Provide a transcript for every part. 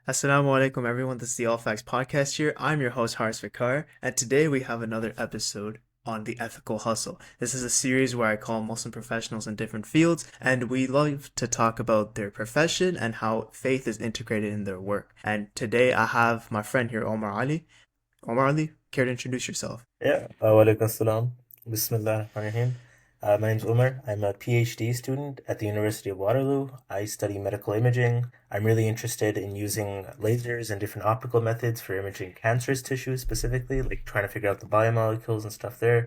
Assalamu alaykum, everyone. This is the All Facts podcast here. I'm your host, Haris Vikar, and today we have another episode on the ethical hustle. This is a series where I call Muslim professionals in different fields, and we love to talk about their profession and how faith is integrated in their work. And today I have my friend here, Omar Ali. Omar Ali, care to introduce yourself? Yeah, walaikum assalam. Bismillah ar-Rahim. My name's Umar. I'm a PhD student at the University of Waterloo. I study medical imaging. I'm really interested in using lasers and different optical methods for imaging cancerous tissue specifically, like trying to figure out the biomolecules and stuff there.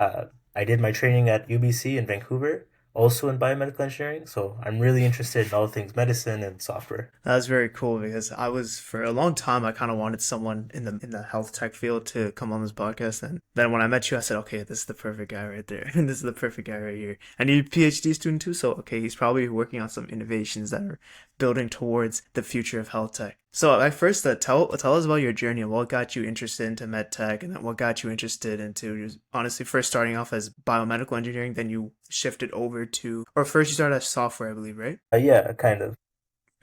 I did my training at UBC in Vancouver, also in biomedical engineering, so I'm really interested in all things medicine and software. That's very cool because I was for a long time I kind of wanted someone in the health tech field to come on this podcast, and then when I met you I said, okay, this is the perfect guy right there. This is the perfect guy right here. And you're a PhD student too, so okay, he's probably working on some innovations that are building towards the future of health tech. So at first, tell us about your journey and what got you interested into med tech, and then what got you interested into honestly first starting off as biomedical engineering, then you shifted over to, or first you started as software, I believe, right? Yeah, kind of.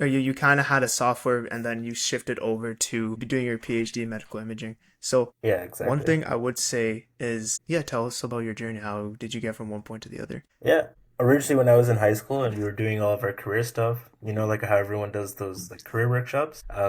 Or you kind of had a software and then you shifted over to be doing your PhD in medical imaging. So Yeah, one exactly. thing I would say is, yeah, tell us about your journey. How did you get from one point to the other? Yeah. Originally, when I was in high school and we were doing all of our career stuff, like how everyone does those like career workshops. I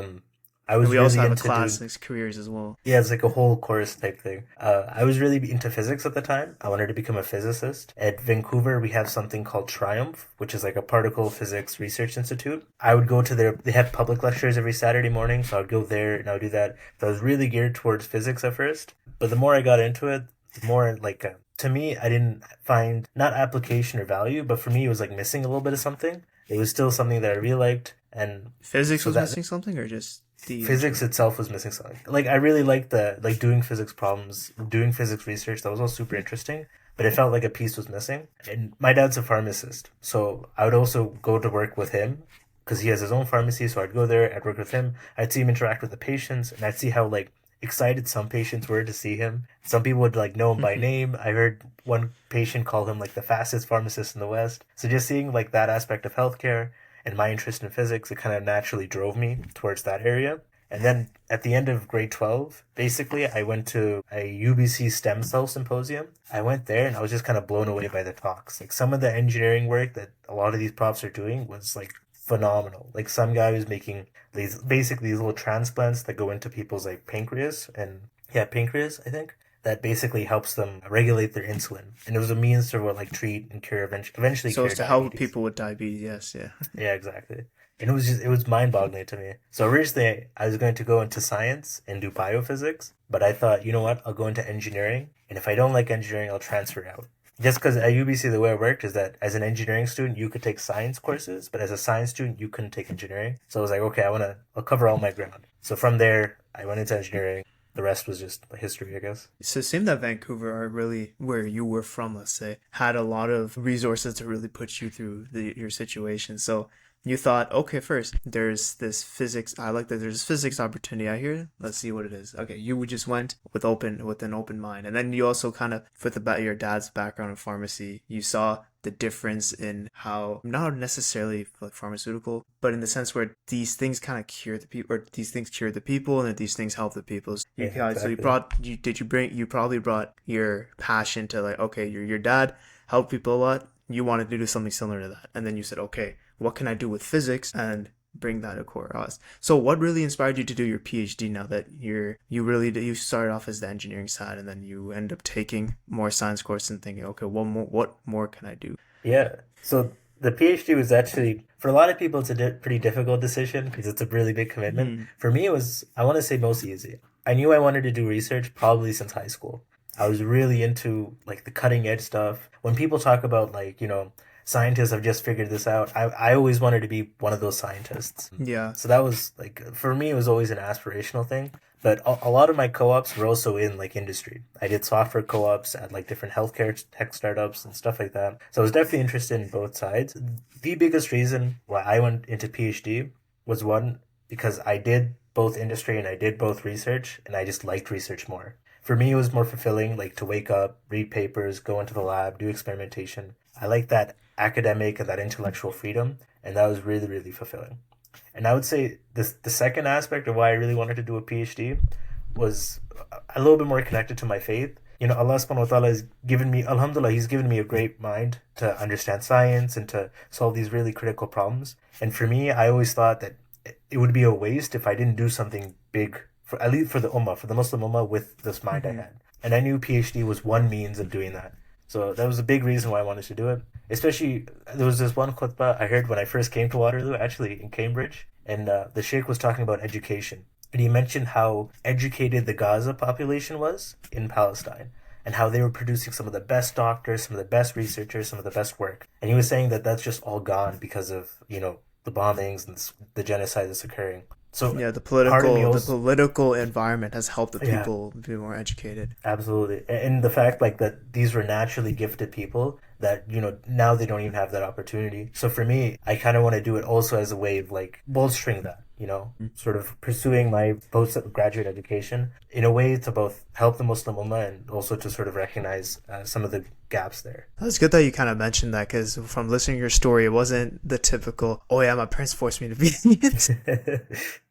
And was we also really have a into class doing. next careers as well. Yeah, it's like a whole course type thing. I was really into physics at the time. I wanted to become a physicist. At Vancouver, we have something called Triumph, which is like a particle physics research institute. I would go to their, they have public lectures every Saturday morning, so I would go there and I would do that. So I was really geared towards physics at first. But the more I got into it, the more like, to me, I didn't find not application or value, but for me, it was like missing a little bit of something. It was still something that I really liked. And Physics so was that missing something or just the physics engineering? itself was missing something. Like I really liked the like doing physics problems, doing physics research. That was all super interesting, but it felt like a piece was missing. And my dad's a pharmacist, so I would also go to work with him because he has his own pharmacy. So I'd go there, I'd work with him. I'd see him interact with the patients, and I'd see how like excited some patients were to see him. Some people would like know him by name. I heard one patient call him like the fastest pharmacist in the West. So just seeing like that aspect of healthcare and my interest in physics, it kind of naturally drove me towards that area. And then at the end of grade 12, basically, I went to a UBC stem cell symposium. I went there and I was just kind of blown away by the talks. Like some of the engineering work that a lot of these profs are doing was like phenomenal. Like some guy was making these little transplants that go into people's like pancreas and yeah, pancreas, I think, that basically helps them regulate their insulin. And it was a means to like treat and cure eventually So cure as to help diabetes. people with diabetes, yes, yeah. Yeah, exactly. And it was mind-boggling to me. So originally I was going to go into science and do biophysics, but I thought, you know what, I'll go into engineering, and if I don't like engineering, I'll transfer out. Just because at UBC the way it worked is that as an engineering student you could take science courses, but as a science student you couldn't take engineering. So I was like, okay, I'll cover all my ground. So from there I went into engineering. The rest was just history, I guess. So it seemed that Vancouver, or really where you were from, let's say, had a lot of resources to really put you through your situation. So you thought, okay, first there's this physics. I like that there's this physics opportunity out here. Let's see what it is. Okay, you just went with an open mind, and then you also kind of with your dad's background in pharmacy, you saw the difference in how not necessarily like pharmaceutical, but in the sense where these things kind of cure the people, or these things cure the people, and these things help the people. So Yeah, you exactly. brought you probably brought your passion to like, okay, your dad helped people a lot. You wanted to do something similar to that, and then you said, okay, what can I do with physics and bring that across? So what really inspired you to do your PhD now that you started off as the engineering side and then you end up taking more science course and thinking, okay, what more can I do? Yeah. So the PhD was actually, for a lot of people, it's a pretty difficult decision because it's a really big commitment. Hmm. For me, it was, I want to say, mostly easy. I knew I wanted to do research probably since high school. I was really into like the cutting edge stuff. When people talk about like, scientists have just figured this out, I always wanted to be one of those scientists. Yeah. So that was like, for me, it was always an aspirational thing. But a lot of my co-ops were also in like industry. I did software co-ops at like different healthcare tech startups and stuff like that. So I was definitely interested in both sides. The biggest reason why I went into PhD was one, because I did both industry and I did both research, and I just liked research more. For me, it was more fulfilling, like to wake up, read papers, go into the lab, do experimentation. I like that academic and that intellectual freedom, and that was really, really fulfilling. And I would say this the second aspect of why I really wanted to do a PhD was a little bit more connected to my faith. You know, Allah subhanahu wa ta'ala has given me, alhamdulillah, He's given me a great mind to understand science and to solve these really critical problems. And for me, I always thought that it would be a waste if I didn't do something big, for at least for the Ummah, for the Muslim Ummah, with this mind I Hmm. had. And I knew PhD was one means of doing that. So that was a big reason why I wanted to do it. Especially, there was this one khutbah I heard when I first came to Waterloo, actually in Cambridge, and the sheikh was talking about education. And he mentioned how educated the Gaza population was in Palestine and how they were producing some of the best doctors, some of the best researchers, some of the best work. And he was saying that that's just all gone because of, the bombings and the genocide that's occurring. So Yeah, the part of me political the also, political environment has helped the yeah, people be more educated. absolutely. And the fact like that these were naturally gifted people that, now they don't even have that opportunity. So for me, I kind of want to do it also as a way of like bolstering that, sort of pursuing my postgraduate education in a way to both help the Muslim Ummah and also to sort of recognize some of the gaps there. It's good that you kind of mentioned that because from listening to your story, it wasn't the typical, oh yeah, my parents forced me to be it. The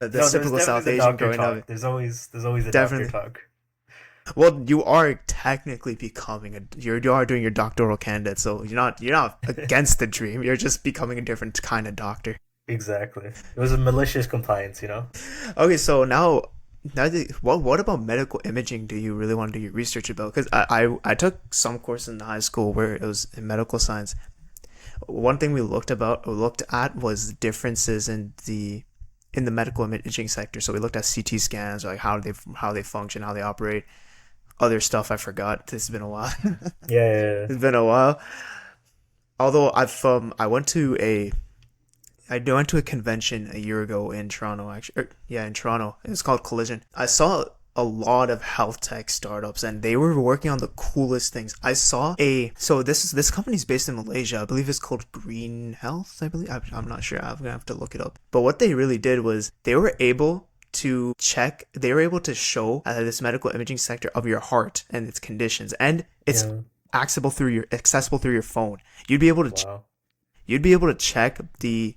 No, there's typical definitely South the Asian doctor growing up. talk. There's always a doctor Definitely. talk. Well, you are technically becoming you are doing your doctoral candidate, so you're not against the dream. You're just becoming a different kind of doctor. Exactly. It was a malicious compliance. Okay, so what about medical imaging do you really want to do your research about? Because I took some course in high school where it was in medical science. One thing we looked at was differences in the medical imaging sector. So we looked at CT scans, like how they function, how they operate. Other stuff I forgot. This has been a while. Yeah, yeah, yeah. It's been a while. Although I went to a convention a year ago in Toronto, actually. Yeah, in Toronto. It's called Collision. I saw a lot of health tech startups and they were working on the coolest things. I saw this company's based in Malaysia. I believe it's called Green Health, I believe. I'm not sure. I'm gonna have to look it up. But what they really did was they were able to show this medical imaging sector of your heart and its conditions, and it's Yeah. accessible through your phone. You'd be able to Wow. you'd be able to check the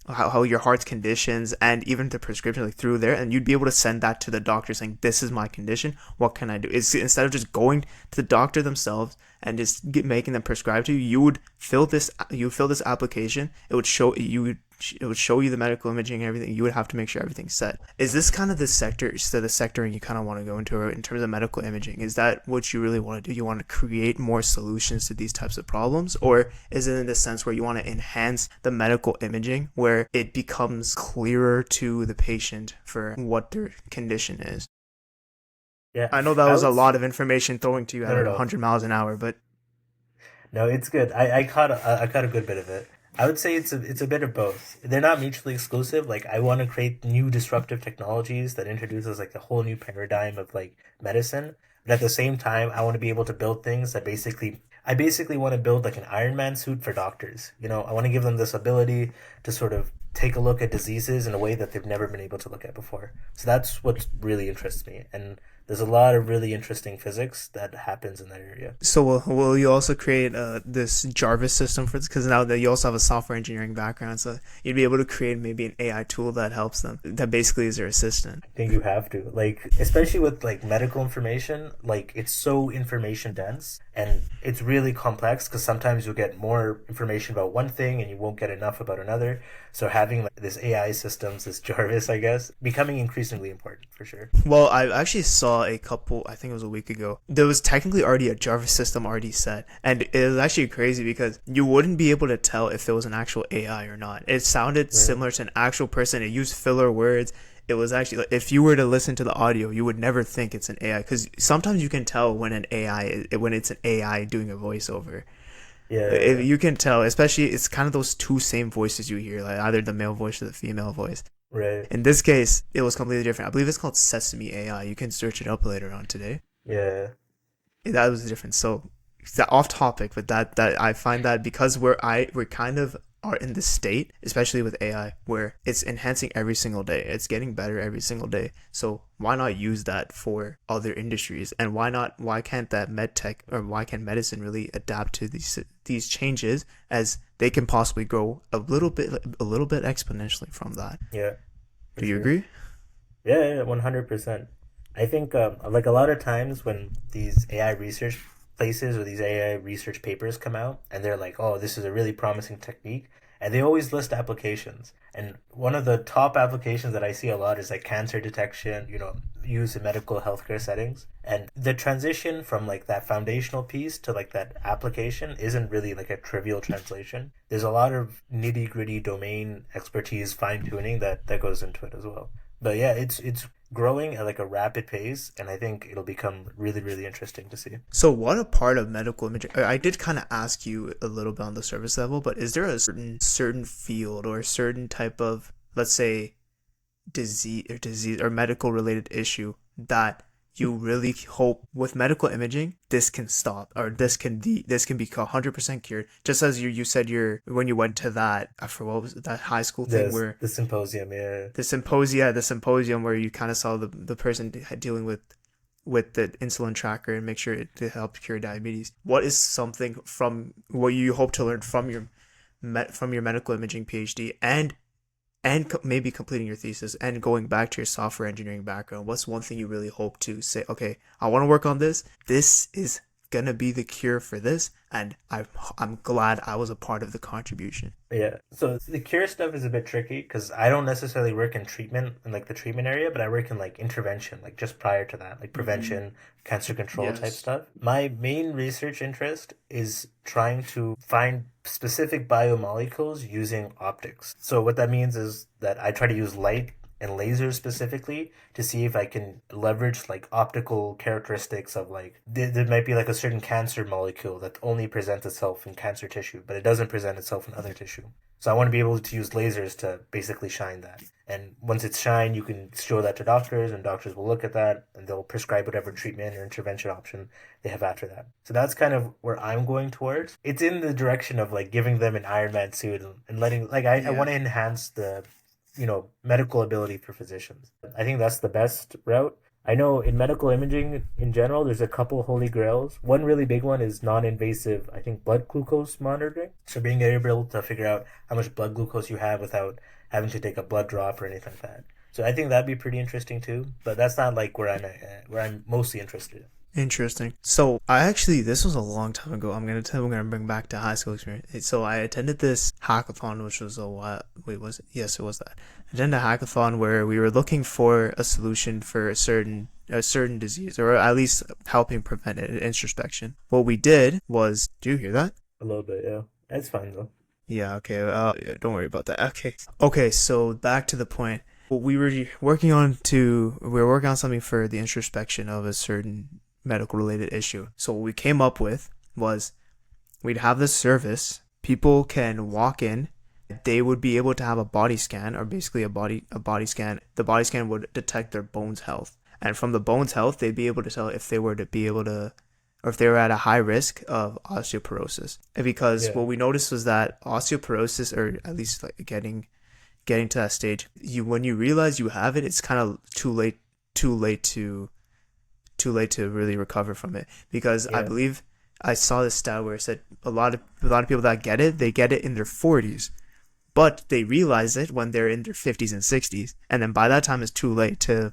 how your heart's conditions and even the prescription like through there, and you'd be able to send that to the doctor saying this is my condition, what can I do. It's instead of just going to the doctor themselves and just making them prescribe to you, you would fill this application. It would show you the medical imaging and everything. You would have to make sure everything's set. Is this kind of the sector you kind of want to go into in terms of medical imaging? Is that what you really want to do? You want to create more solutions to these types of problems? Or is it in the sense where you want to enhance the medical imaging where it becomes clearer to the patient for what their condition is? Yeah. I know that I was a would. lot of information throwing to you No, at no, no. 100 miles an hour, but No, it's good. I caught a good bit of it. I would say it's a bit of both. They're not mutually exclusive. Like I want to create new disruptive technologies that introduces like a whole new paradigm of like medicine. But at the same time, I want to be able to build things that I basically want to build like an Iron Man suit for doctors. I want to give them this ability to sort of take a look at diseases in a way that they've never been able to look at before. So that's what really interests me. And there's a lot of really interesting physics that happens in that area. so will you also create this Jarvis system for this? Because now that you also have a software engineering background, so you'd be able to create maybe an AI tool that helps them. That basically is their assistant. I think you have to. Like, especially with like medical information, like it's so information dense and it's really complex because sometimes you'll get more information about one thing and you won't get enough about another. So having like this AI systems, this Jarvis, I guess, becoming increasingly important for sure. Well, I actually saw a couple. I think it was a week ago. There was technically already a Jarvis system already set, and it was actually crazy because you wouldn't be able to tell if it was an actual AI or not. It sounded Right. similar to an actual person. It used filler words. It was actually like, if you were to listen to the audio, you would never think it's an AI because sometimes you can tell when it's an AI doing a voiceover. Yeah, yeah, If yeah. you can tell, especially it's kind of those two same voices you hear, like either the male voice or the female voice. Right. In this case, it was completely different. I believe it's called Sesame AI. You can search it up later on today. Yeah. That was different. So it's off topic, but that I find that because we're kind of are in this state, especially with AI, where it's enhancing every single day. It's getting better every single day. So why not use that for other industries? And why can't that med tech or why can't medicine really adapt to these changes as they can possibly grow a little bit exponentially from that. Yeah, for Do you sure. agree? Yeah, 100%. I think like a lot of times when these AI research places or these AI research papers come out and they're like, "Oh, this is a really promising technique." And they always list applications. And one of the top applications that I see a lot is like cancer detection, used in medical healthcare settings. And the transition from like that foundational piece to like that application isn't really like a trivial translation. There's a lot of nitty-gritty domain expertise, fine-tuning that goes into it as well. But yeah, it's growing at like a rapid pace, and I think it'll become really, really interesting to see. So, what a part of medical imaging? I did kind of ask you a little bit on the service level, but is there a certain field or a certain type of, let's say, disease or medical related issue that you really hope with medical imaging this can stop, or this can be 100% cured, just as you said when you went to that, I forgot, what was it, that high school thing where The symposium, yeah, the symposium where you kind of saw the person dealing with the insulin tracker and make sure to help cure diabetes. What is something from what you hope to learn from your medical imaging PhD, and maybe completing your thesis and going back to your software engineering background? What's one thing you really hope to say, okay, I want to work on this. This is gonna be the cure for this, and I'm glad I was a part of the contribution. yeah. So the cure stuff is a bit tricky because I don't necessarily work in treatment in like the treatment area, but I work in like intervention, like just prior to that, like Mm-hmm. prevention, cancer control type Yes. stuff. My main research interest is trying to find specific biomolecules using optics. So what that means is that I try to use light and lasers specifically to see if I can leverage like optical characteristics of like there might be like a certain cancer molecule that only presents itself in cancer tissue, but it doesn't present itself in other tissue. So I want to be able to use lasers to basically shine that. And once it's shined, you can show that to doctors, and doctors will look at that and they'll prescribe whatever treatment or intervention option they have after that. So that's kind of where I'm going towards. It's in the direction of like giving them an Iron Man suit and letting like I Yeah. want to enhance the medical ability for physicians. I think that's the best route. I know in medical imaging in general, there's a couple holy grails. One really big one is non-invasive, I think, blood glucose monitoring. So being able to figure out how much blood glucose you have without having to take a blood drop or anything like that. So I think that'd be pretty interesting too. But that's not like where I'm mostly interested. Interesting. So I actually, this was a long time ago. I'm gonna bring back to high school experience. So I attended this hackathon, which was a while. Wait, was it? Yes, it was that. I attended a hackathon where we were looking for a solution for a certain disease, or at least helping prevent it. Introspection. What we did was, do you hear that? A little bit, yeah. That's fine though. Yeah. Okay. Yeah, don't worry about that. Okay. Okay. So back to the point. What we were working on something for the introspection of a certain medical related issue. So what we came up with was we'd have this service. People can walk in. They would be able to have a body scan, or basically a body scan. The body scan would detect their bones health, and from the bones health, they'd be able to tell if they were to be able to, or if they were at a high risk of osteoporosis. And because Yeah. what we noticed was that osteoporosis, or at least like getting to that stage, you when you realize you have it, it's kind of too late to really recover from it. Because I Yeah. believe I saw this stat where it said a lot of people that get it, they get it in their 40s, but they realize it when they're in their 50s and 60s, and then by that time it's too late to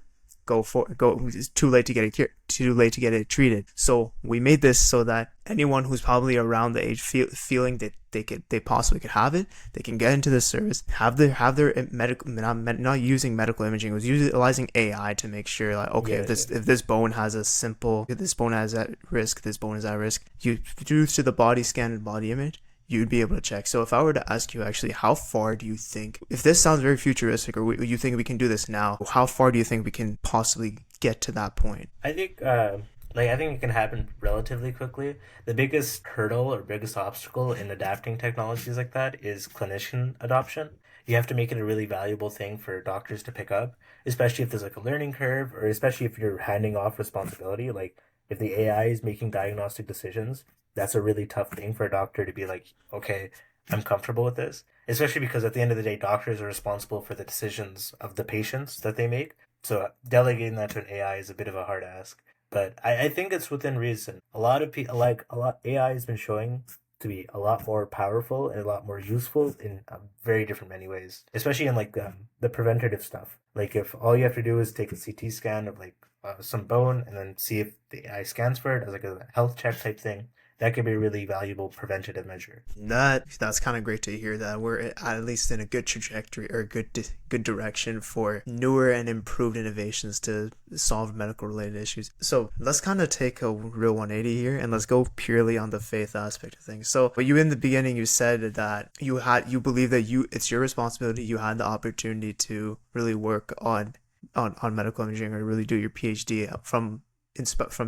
it's too late to get it cured, too late to get it treated. So we made this so that anyone who's probably around the age feeling that they possibly could have it, they can get into this service, have their medical, not using medical imaging, it was utilizing AI to make sure, like, okay, Yeah. Yeah. if this bone has if this bone has at risk, this bone is at risk, you due to the body scan and body image, you'd be able to check. So if I were to ask you, actually, how far do you think, if this sounds very futuristic, or you think we can do this now, how far do you think we can possibly get to that point? I think I think it can happen relatively quickly. The biggest hurdle or biggest obstacle in adapting technologies like that is clinician adoption. You have to make it a really valuable thing for doctors to pick up, especially if there's like a learning curve, or especially if you're handing off responsibility. Like if the AI is making diagnostic decisions, that's a really tough thing for a doctor to be like, okay, I'm comfortable with this. Especially because at the end of the day, doctors are responsible for the decisions of the patients that they make. So delegating that to an AI is a bit of a hard ask. But I think it's within reason. A lot of people, like a lot, AI has been showing to be a lot more powerful and a lot more useful in very different many ways, especially in like the preventative stuff. Like if all you have to do is take a CT scan of like some bone and then see if the eye scans for it as like a health check type thing, that could be a really valuable preventative measure. That's kind of great to hear that we're at least in a good trajectory or good direction for newer and improved innovations to solve medical related issues. So let's kind of take a real 180 here and let's go purely on the faith aspect of things. So, but you in the beginning you said that you believe that it's your responsibility. You had the opportunity to really work on medical imaging or really do your PhD from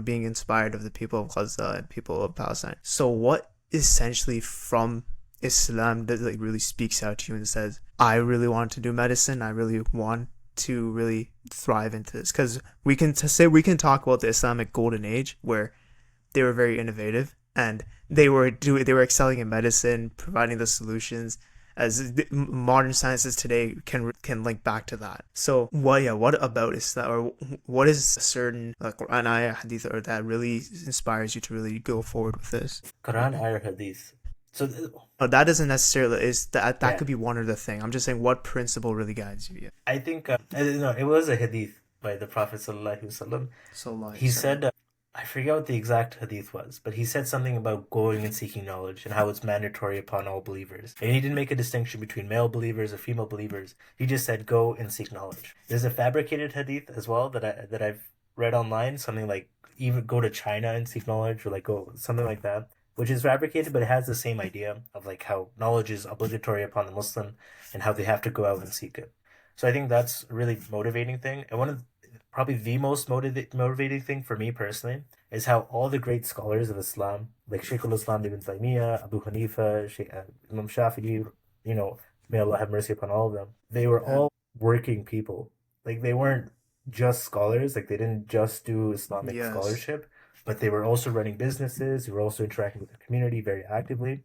being inspired of the people of Gaza and people of Palestine. So what essentially from Islam that like really speaks out to you and says, I really want to do medicine. I really want to really thrive into this? Because we can talk about the Islamic golden age where they were very innovative and they were excelling in medicine, providing the solutions as modern sciences today can link back to that. So what about Islam, or what is a certain like Quran ayah hadith or that really inspires you to really go forward with this? Quran or Hadith. So No, that doesn't necessarily is that yeah, could be one other thing. I'm just saying what principle really guides you. Yeah. I think no, it was a hadith by the Prophet sallallahu alaihi wasallam. So like He said, I forget what the exact hadith was, but he said something about going and seeking knowledge and how it's mandatory upon all believers. And he didn't make a distinction between male believers or female believers. He just said, go and seek knowledge. There's a fabricated hadith as well that I've read online, something like even go to China and seek knowledge, or like go something like that, which is fabricated, but it has the same idea of like how knowledge is obligatory upon the Muslim and how they have to go out and seek it. So I think that's a really motivating thing. And one of probably the most motivating thing for me personally is how all the great scholars of Islam, like Shaykh al-Islam ibn Taymiyyah, Abu Hanifa, Imam Shafi'i, you know, may Allah have mercy upon all of them, they were all working people. Like they weren't just scholars, like they didn't just do Islamic yes. scholarship, but they were also running businesses, they were also interacting with the community very actively.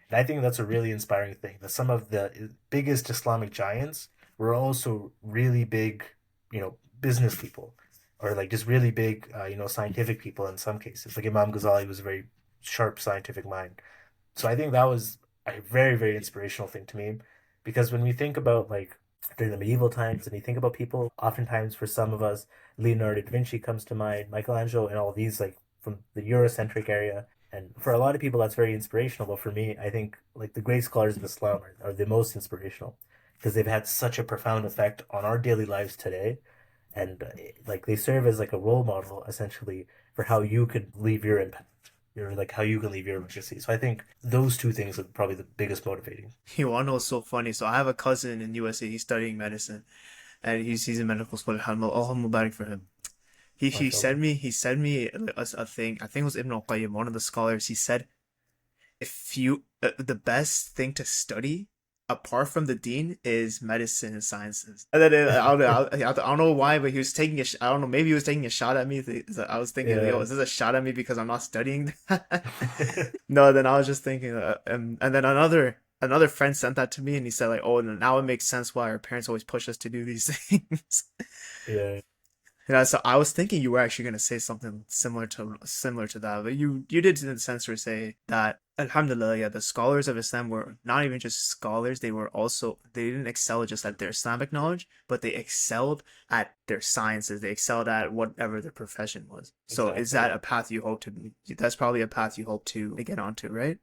And I think that's a really inspiring thing, that some of the biggest Islamic giants were also really big, you know, business people, or like just really big, scientific people in some cases. Like Imam Ghazali was a very sharp scientific mind. So I think that was a very, very inspirational thing to me, because when we think about like during the medieval times and you think about people, oftentimes for some of us, Leonardo da Vinci comes to mind, Michelangelo, and all these like from the Eurocentric area. And for a lot of people, that's very inspirational. But for me, I think like the great scholars of Islam are the most inspirational because they've had such a profound effect on our daily lives today, and like they serve as like a role model essentially for how you could leave your impact, your like how you can leave your legacy. So I think those two things are probably the biggest motivating. You wanna know what's so funny? So I have a cousin in USA. He's studying medicine, and he's in medical school. Alhamdulillah, Allah Mubarak for him. Mashallah. He sent me a thing. I think it was Ibn al-Qayyim, one of the scholars. He said if you the best thing to study apart from the deen is medicine and sciences. And then I don't know why, but he was taking I don't know, maybe he was taking a shot at me. So I was thinking, yo, Yeah. is this a shot at me because I'm not studying that? No, then I was just thinking, and then another friend sent that to me, and he said like, oh, now it makes sense why our parents always push us to do these things. Yeah. Yeah, so I was thinking you were actually gonna say something similar to that, but you did in a sense or say that Alhamdulillah, yeah, the scholars of Islam were not even just scholars; they didn't excel just at their Islamic knowledge, but they excelled at their sciences. They excelled at whatever their profession was. So is Exactly. that Yeah. a path you hope to? That's probably a path you hope to get onto, right?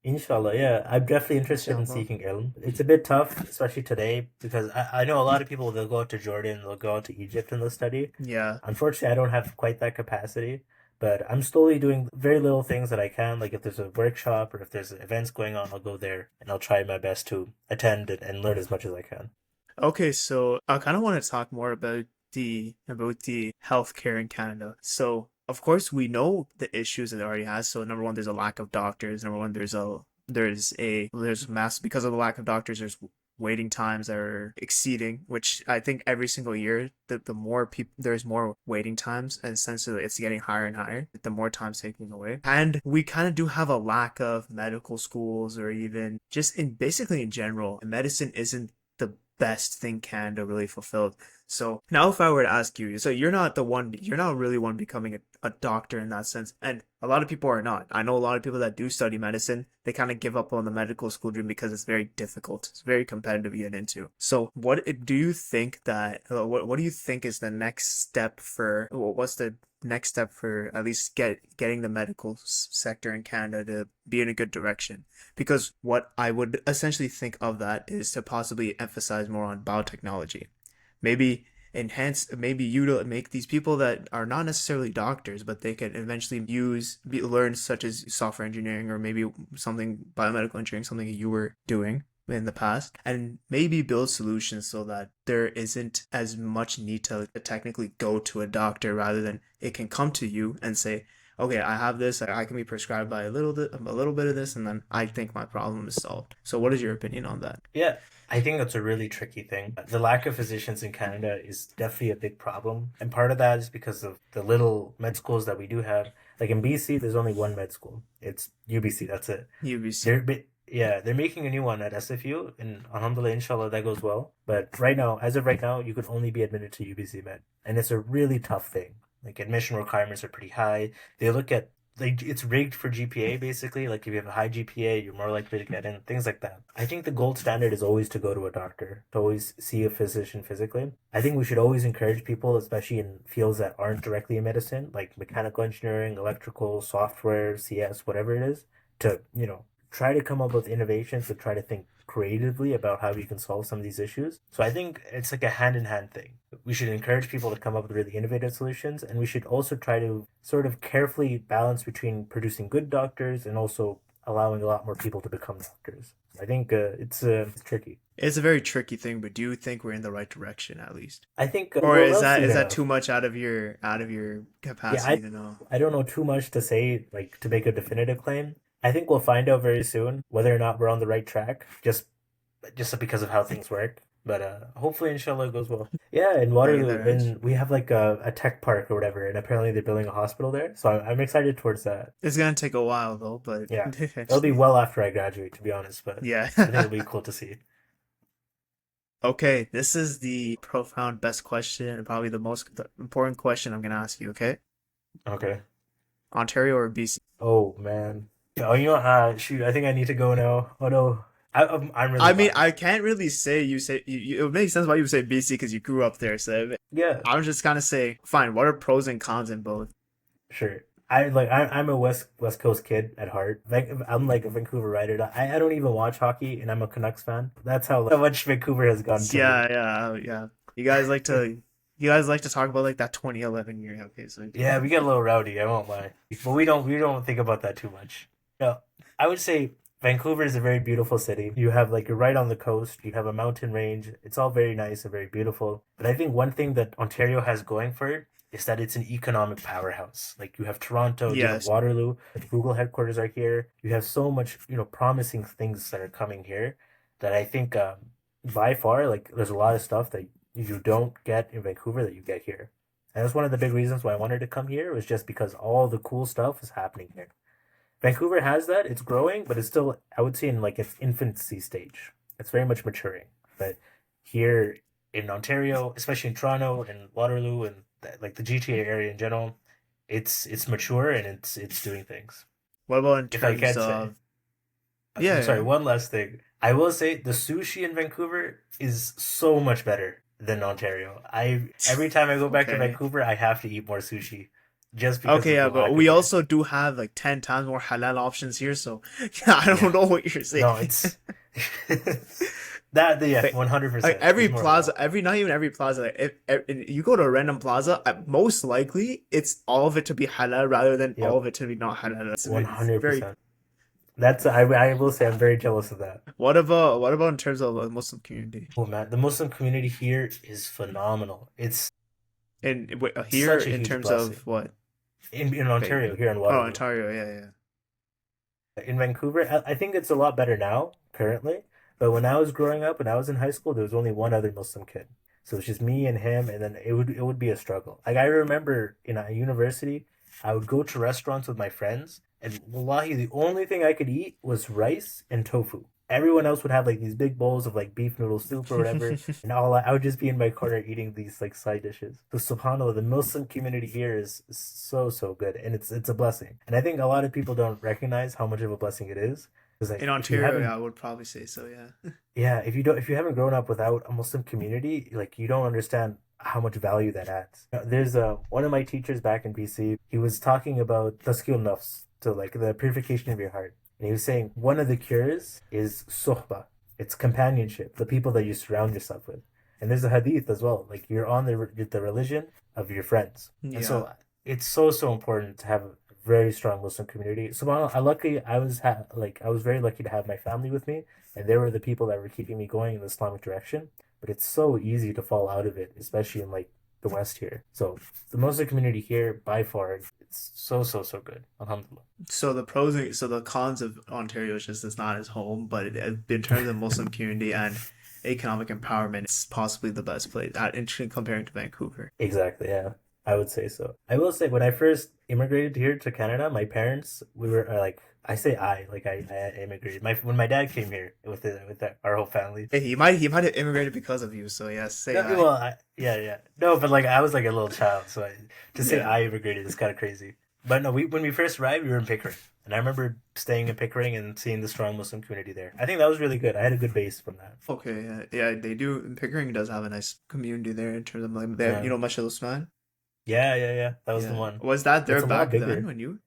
Inshallah, yeah. I'm definitely interested in Inshallah. seeking ilm. It's a bit tough, especially today, because I know a lot of people, they'll go out to Jordan, they'll go out to Egypt and they'll study. Yeah. Unfortunately, I don't have quite that capacity, but I'm slowly doing very little things that I can. Like if there's a workshop or if there's events going on, I'll go there and I'll try my best to attend and learn as much as I can. Okay, so I kind of want to talk more about the healthcare in Canada. So, of course, we know the issues that it already has. So, number one, there's a lack of doctors. Number one, there's mass because of the lack of doctors. There's waiting times that are exceeding, which I think every single year, the more people there's more waiting times, and essentially it's getting higher and higher. The more time's taking away, and we kind of do have a lack of medical schools, or even just in basically in general, medicine isn't the best thing Canada really fulfilled. So now if I were to ask you, so you're not really one becoming a doctor in that sense. And a lot of people are not. I know a lot of people that do study medicine, they kind of give up on the medical school dream because it's very difficult. It's very competitive to get into. So what do you think is the next step for, what's the next step for at least getting the medical sector in Canada to be in a good direction? Because what I would essentially think of that is to possibly emphasize more on biotechnology. Maybe maybe you to make these people that are not necessarily doctors, but they can eventually learn such as software engineering or maybe something biomedical engineering, something you were doing in the past, and maybe build solutions so that there isn't as much need to technically go to a doctor, rather than it can come to you and say, okay, I have this, I can be prescribed by a little bit of this, and then I think my problem is solved. So what is your opinion on that? Yeah, I think that's a really tricky thing. The lack of physicians in Canada is definitely a big problem. And part of that is because of the little med schools that we do have. Like in BC, there's only one med school. It's UBC, that's it. UBC. They're making a new one at SFU, and alhamdulillah, inshallah, that goes well. But right now, as of right now, you could only be admitted to UBC Med. And it's a really tough thing. Like admission requirements are pretty high. They look at it's rigged for GPA basically. Like if you have a high GPA, you're more likely to get in, things like that. I think the gold standard is always to go to a doctor, to always see a physician physically. I think we should always encourage people, especially in fields that aren't directly in medicine, like mechanical engineering, electrical, software, CS, whatever it is, to, try to come up with innovations, to try to think creatively about how we can solve some of these issues. So I think it's like a hand-in-hand thing. We should encourage people to come up with really innovative solutions, and we should also try to sort of carefully balance between producing good doctors and also allowing a lot more people to become doctors. I think it's tricky. It's a very tricky thing, but do you think we're in the right direction at least? I think, Or is that too much out of your capacity to know? I don't know too much to say, like to make a definitive claim. I think we'll find out very soon whether or not we're on the right track, just because of how things work. But hopefully, inshallah, it goes well. Yeah, in Waterloo, and we have like a tech park or whatever, and apparently they're building a hospital there. So I'm excited towards that. It's gonna take a while though, but yeah, it'll be well after I graduate, to be honest. But yeah, I think it'll be cool to see. Okay, this is the profound best question, and probably the most important question I'm gonna ask you. Okay. Okay. Ontario or BC? Oh man. Oh, shoot, I think I need to go now. Oh no. I'm really. I mean, I can't really say it makes sense why you say BC because you grew up there. So yeah, I'm just gonna say, fine. What are pros and cons in both? Sure. I'm a West Coast kid at heart. I'm like a Vancouver rider. I don't even watch hockey, and I'm a Canucks fan. That's how much Vancouver has gone. Yeah. You guys like to talk about like that 2011 year. Okay, so yeah, we get a little rowdy. I won't lie, but we don't think about that too much. No, I would say Vancouver is a very beautiful city. You have you're right on the coast. You have a mountain range. It's all very nice and very beautiful. But I think one thing that Ontario has going for it is that it's an economic powerhouse. Like you have Toronto, you have Waterloo, Google headquarters are here. You have so much, promising things that are coming here that I think by far, there's a lot of stuff that you don't get in Vancouver that you get here. And that's one of the big reasons why I wanted to come here, was just because all the cool stuff is happening here. Vancouver has that. It's growing, but it's still, I would say, in its infancy stage. It's very much maturing. But here in Ontario, especially in Toronto and Waterloo and the GTA area in general, it's mature and it's doing things. What about in terms of? Yeah. I'm sorry. One last thing. I will say the sushi in Vancouver is so much better than Ontario. Every time I go back to Vancouver, I have to eat more sushi. Just because but we also do have 10 times more halal options here, so I don't know what you're saying. No, it's that 100%. Every plaza, not even every plaza. If you go to a random plaza, most likely it's all of it to be halal rather than all of it to be not halal. 100%. That's I will say I'm very jealous of that. What about in terms of the Muslim community? Oh man, the Muslim community here is phenomenal. It's in terms blessing. Of what? In Ontario, here in Waterloo. Oh, Ontario, yeah. In Vancouver, I think it's a lot better now, currently. But when I was growing up, when I was in high school, there was only one other Muslim kid. So it's just me and him, and then it would be a struggle. I remember in a university, I would go to restaurants with my friends, and wallahi, the only thing I could eat was rice and tofu. Everyone else would have like these big bowls of like beef noodle soup or whatever, and I would just be in my corner eating these like side dishes. So subhanallah, the Muslim community here is so good, and it's a blessing. And I think a lot of people don't recognize how much of a blessing it is. Because In like if you Ontario, haven't, yeah, I would probably say so, yeah. yeah, if you haven't grown up without a Muslim community, like you don't understand how much value that adds. There's one of my teachers back in BC. He was talking about taskil nafs, so like the purification of your heart, and he was saying one of the cures is sohbah. It's companionship, the people that you surround yourself with. And there's a hadith as well, like you're on the religion of your friends, and Yeah. so it's so important to have a very strong Muslim community. Subhanallah, I was very lucky to have my family with me, and they were the people that were keeping me going in the Islamic direction. But it's so easy to fall out of it, especially in like the West here. So the Muslim community here, by far, it's so good. Alhamdulillah. So the cons of Ontario is just it's not his home, but in terms of Muslim community and economic empowerment, it's possibly the best place in comparing to Vancouver. Exactly, yeah. I would say so. I will say when I first immigrated here to Canada, my parents, we were like I say I immigrated. When my dad came here our whole family. Hey, he might have immigrated because of you, so yes, say No, hi. well, yeah. No, but like I was like a little child, so to say Yeah. I immigrated is kind of crazy. But no, when we first arrived, we were in Pickering, and I remember staying in Pickering and seeing the strong Muslim community there. I think that was really good. I had a good base from that. Okay, yeah, they do. Pickering does have a nice community there in terms of like, Yeah, Mashallah Usman. yeah. That was the Yeah, one. was that there It's a lot back then bigger. when you?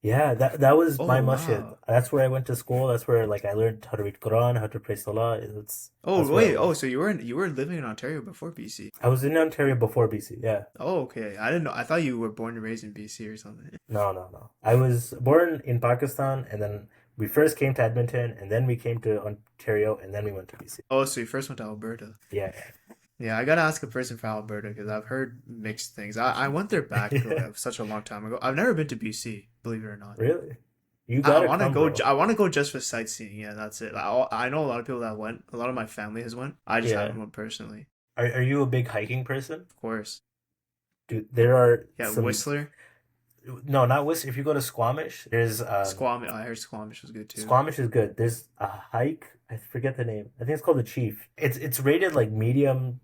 Yeah, that was Oh my masjid. wow. That's where I went to school. That's where like I learned how to read Quran, how to pray Salah. Oh That's where I wait. Oh, was. so you were living in Ontario before BC. I was in Ontario before BC. Yeah. Oh, okay. I didn't know. I thought you were born and raised in BC or something. No. I was born in Pakistan, and then we first came to Edmonton, and then we came to Ontario, and then we went to BC. Oh, so you first went to Alberta. Yeah, Yeah, I gotta ask a person from Alberta because I've heard mixed things. I went there back yeah. such a long time ago. I've never been to BC, believe it or not. Really? You I gotta want to come, go. bro. I want to go just for sightseeing. Yeah, that's it. I know a lot of people that went. A lot of my family has went. I just Yeah. haven't went personally. Are you a big hiking person? Of course. Dude, there are Yeah, some. Whistler, No, not Whistler. If you go to Squamish, there's Squamish. I heard Squamish was good too. Squamish is good. There's a hike. I forget the name. I think it's called the Chief. It's rated like medium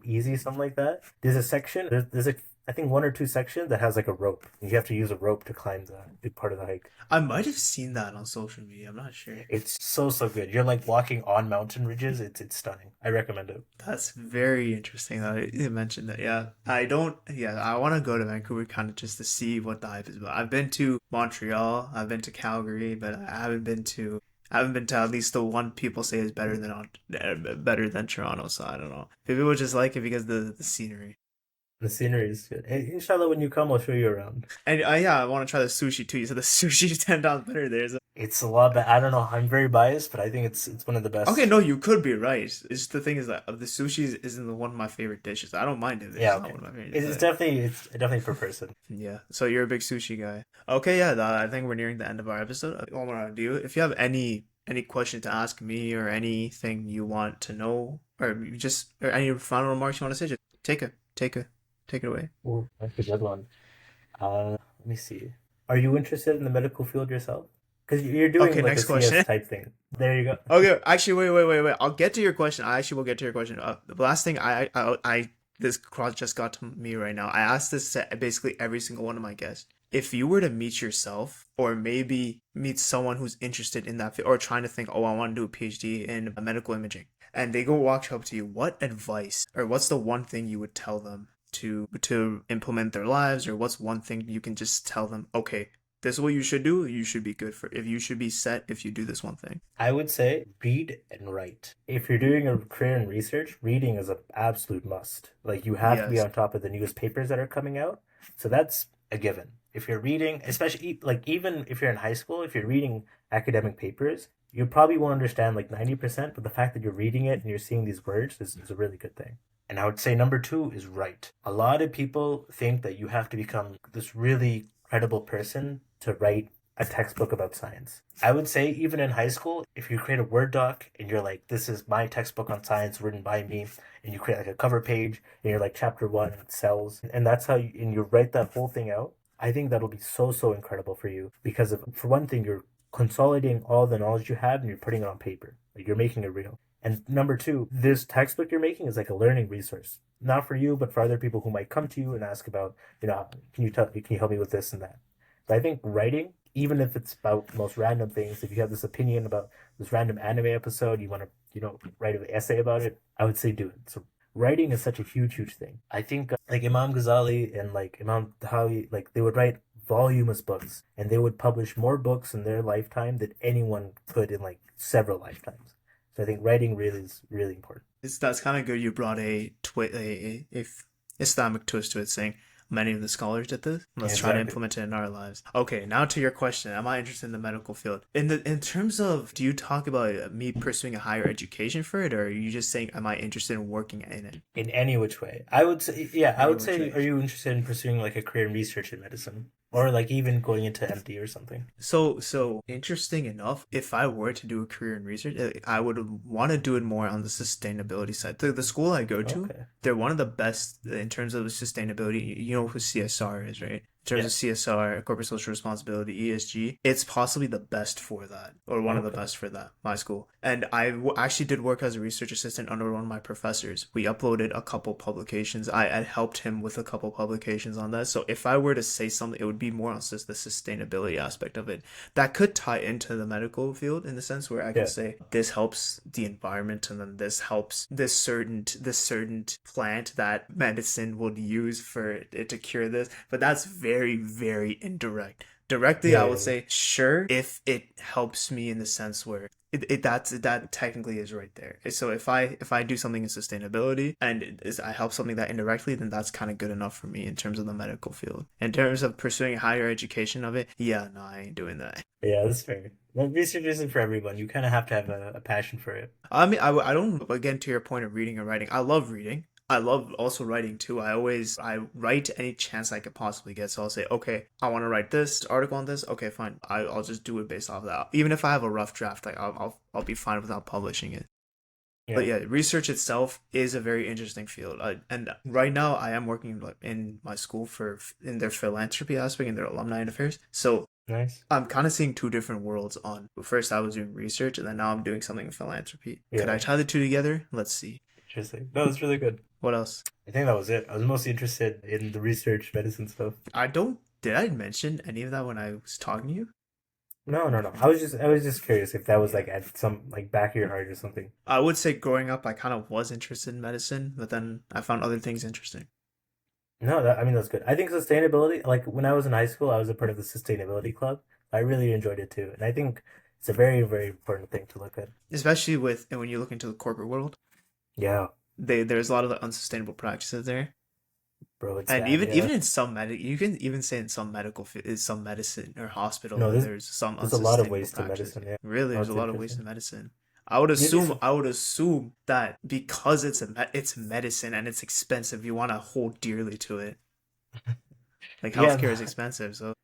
easy, something like that. There's a section. There's a I think one or two sections that has like a rope. You have to use a rope to climb the big part of the hike. I might have seen that on social media. I'm not sure. It's so good. You're like walking on mountain ridges. It's stunning. I recommend it. That's very interesting that you mentioned that. Yeah, I don't. Yeah, I want to go to Vancouver kind of just to see what the hype is about. I've been to Montreal, I've been to Calgary, but I haven't been to at least the one people say is better than Toronto. So I don't know. People would just like it because the scenery. The scenery is good. Hey, inshallah, when you come, I'll show you around. And yeah, I want to try the sushi too. You said the sushi is 10 times better there. So. It's a lot, but I don't know. I'm very biased, but I think it's one of the Okay, best. no, you could be right. It's just the thing is that the sushi isn't one of my favorite dishes. I don't mind it. It's Yeah, not okay. one of my favorite It's dishes. definitely per person. Yeah, so you're a big sushi guy. Okay, yeah, I think we're nearing the end of our episode. Omar, if you have any question to ask me or anything you want to know, or any final remarks you want to say, just take it away. Oh, that's a good one. Let me see. Are you interested in the medical field yourself? Because you're doing Okay, like a next CS question. type thing. There you go. Okay, actually, wait. I'll get to your question. I actually will get to your question. The last thing this cross just got to me right now. I asked this to basically every single one of my guests. If you were to meet yourself, or maybe meet someone who's interested in that field, or trying to think, oh, I want to do a PhD in medical imaging, and they go walk up to you, what advice, or what's the one thing you would tell them to implement their lives, or what's one thing you can just tell them, okay, this is what you should do. You should be good for. If you should be set if you do this one thing. I would say read and write. If you're doing a career in research, reading is an absolute must. Like you have to be Yes. on top of the newest papers that are coming out. So that's a given. If you're reading, especially like even if you're in high school, if you're reading academic papers, you probably won't understand like 90%, but the fact that you're reading it and you're seeing these words is a really good thing. And I would say number two is write. A lot of people think that you have to become this really credible person to write a textbook about science. I would say even in high school, if you create a Word doc and you're like, this is my textbook on science written by me, and you create like a cover page and you're like chapter one and cells, and that's how and you write that whole thing out, I think that'll be so incredible for you because of, for one thing, you're consolidating all the knowledge you have and you're putting it on paper. Like you're making it real. And number two, this textbook you're making is like a learning resource, not for you, but for other people who might come to you and ask about, can you help me with this and that. So I think writing, even if it's about the most random things, if you have this opinion about this random anime episode, you want to, write an essay about it, I would say do it. So writing is such a huge, huge thing. I think like Imam Ghazali and like Imam Tahawi, like they would write voluminous books and they would publish more books in their lifetime than anyone could in like several lifetimes. So I think writing really is really important. That's kind of good. You brought a Islamic twist to it, saying many of the scholars did this. Let's try to implement it in our lives. Okay, now to your question: am I interested in the medical field? In terms of, do you talk about me pursuing a higher education for it, or are you just saying, am I interested in working in it? In any which way, I would say, yeah, I would say, way. are you interested in pursuing like a career in research in medicine? Or like even going into MD or something. So interesting enough, if I were to do a career in research, I would want to do it more on the sustainability side. The school I go to, Okay. they're one of the best in terms of sustainability. You know who CSR is, right? In terms of CSR, corporate social responsibility, ESG, it's possibly the best for that, or one of the best for that, my school. And I actually did work as a research assistant under one of my professors. We uploaded a couple publications. I helped him with a couple publications on that. So if I were to say something, it would be more on just the sustainability aspect of it. That could tie into the medical field in the sense where I could say this helps the environment, and then this helps this certain plant that medicine would use for it to cure this. But that's very, very indirect. Directly, I would say sure if it helps me in the sense where that technically is right there. So if I do something in sustainability and I help something that indirectly, then that's kind of good enough for me in terms of the medical field. In terms of pursuing higher education of it, yeah, no, I ain't doing that. Yeah, that's fair. Well, research isn't for everyone. You kind of have to have a passion for it. I mean, I don't, again, to your point of reading and writing, I love reading. I love also writing too. I write any chance I could possibly get. So I'll say, okay, I want to write this article on this. Okay, fine. I'll just do it based off of that. Even if I have a rough draft, like I'll be fine without publishing it. Yeah. But yeah, research itself is a very interesting field. And right now I am working in my school in their philanthropy aspect, in their alumni affairs. So Nice. I'm kind of seeing two different worlds on. First, I was doing research, and then now I'm doing something in philanthropy. Could I tie the two together? Let's see. Interesting. No, that's really good. What else? I think that was it. I was mostly interested in the research medicine stuff. Did I mention any of that when I was talking to you? No. I was just curious if that was like at some like back of your heart or something. I would say growing up, I kind of was interested in medicine, but then I found other things interesting. No, I mean that's good. I think sustainability, like when I was in high school, I was a part of the sustainability club. I really enjoyed it too, and I think it's a very, very important thing to look at. Especially when you look into the corporate world. Yeah. There's a lot of the unsustainable practices there. Bro, it's And sad, even in some you can even say in some some medicine or hospital, no, there's some there's a lot of unsustainable waste in practices. medicine. Yeah, Really, there's a that's lot of waste interesting. in medicine. I would assume that because it's medicine and it's expensive, you want to hold dearly to it. Like Yeah, healthcare is expensive, so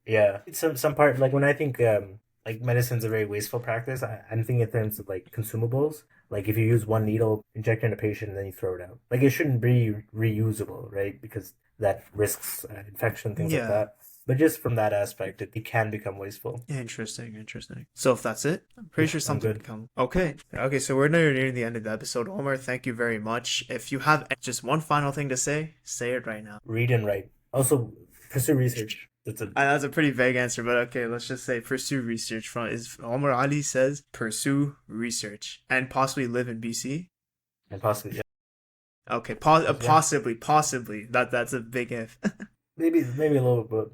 yeah. Some part like when I think like medicine's a very wasteful practice. I'm thinking in terms of like consumables. Like if you use one needle, inject it in a patient, and then you throw it out. Like it shouldn't be reusable, right? Because that risks infection, things like that. But just from that aspect, it can become wasteful. Interesting. So if that's it, I'm pretty sure something good. can come. Okay. So we're nearing the end of the episode. Omar, thank you very much. If you have just one final thing to say it right now. Read and write. Also, pursue research. That's a pretty vague answer, but okay, let's just say pursue research. Omar Ali says pursue research and possibly live in BC. And possibly, yeah. Okay, possibly. That's a big if. maybe a little, but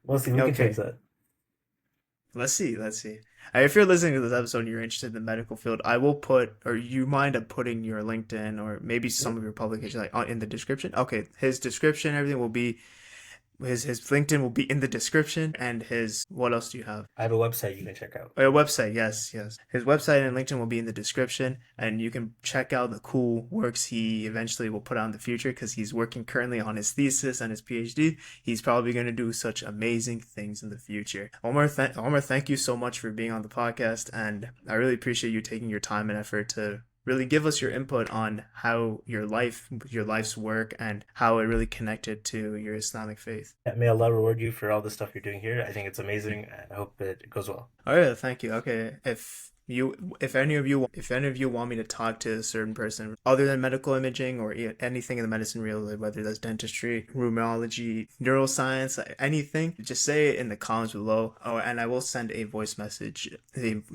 we'll see. We can change that. Let's see. If you're listening to this episode and you're interested in the medical field, I will or you mind putting your LinkedIn or maybe some of your publications in the description? Okay, his description, everything will be. His LinkedIn will be in the description, and what else do you have? I have a website you can check out. A website, yes. His website and LinkedIn will be in the description, and you can check out the cool works he eventually will put out in the future because he's working currently on his thesis and his PhD. He's probably going to do such amazing things in the future. Omar, thank you so much for being on the podcast, and I really appreciate you taking your time and effort to really give us your input on how your life's work, and how it really connected to your Islamic faith. Yeah, may Allah reward you for all the stuff you're doing here. I think it's amazing. I hope it goes well. All right, thank you. Okay, if any of you want me to talk to a certain person other than medical imaging or anything in the medicine field, whether that's dentistry, rheumatology, neuroscience, anything, just say it in the comments below. Oh, and I will send a voice message link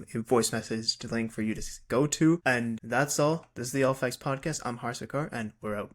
for you to go to. And that's all. This is the All Facts Podcast. I'm Harsakar, and we're out.